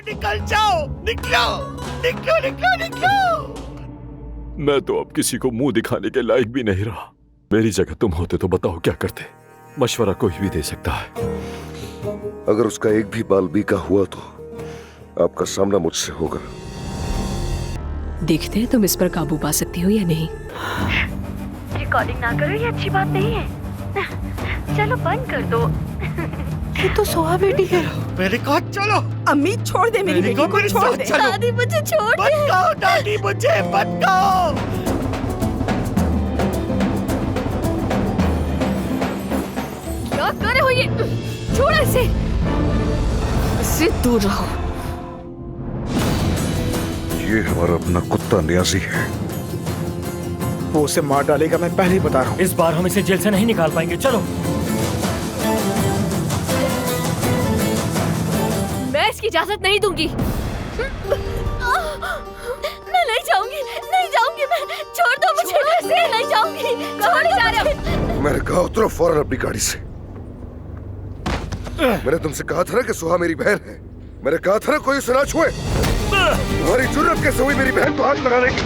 निकल जाओ, निकलो निकलो निकलो निकलो। मैं तो अब किसी को मुंह दिखाने के लायक भी नहीं रहा। मेरी जगह तुम होते तो बताओ क्या करते। मशवरा कोई भी दे सकता है। अगर उसका एक भी बाल बीका हुआ तो आपका सामना मुझसे होगा। देखते हैं तुम इस पर काबू पा सकती हो या नहीं। रिकॉर्डिंग ना करो, ये अच्छी बात नहीं है। चलो बंद कर दो। ये तो सोहा बेटी है। मेरे साथ चलो। अम्मी छोड़ दे मेरी बेटी को, छोड़ दे। दादी मुझे छोड़ दे। बचाओ दादी, मुझे बचाओ। क्या कर रहे हो ये? छोड़ो इसे। इससे दूर रहो। ये हमारा अपना कुत्ता न्याजी है। वो उसे मार डालेगा, मैं पहले ही बता रहा हूँ। इस बार हम इसे जेल से नहीं निकाल पाएंगे। चलो। मैं इसकी इजाजत नहीं दूंगी। मैं नहीं जाऊंगी, नहीं जाऊंगी मैं। छोड़ दो मुझे, मैं नहीं जाऊंगी। कहाँ ले जा रहे हो? मैंने कहा उतरो फौरन अपनी गाड़ी से। मैंने तुमसे कहा था ना कि सुहा मेरी बहन है। मैंने कहा था ना कोई उसे ना छुए। तुम्हारी जुर्रत कैसे हुई मेरी बहन को हाथ लगाने की?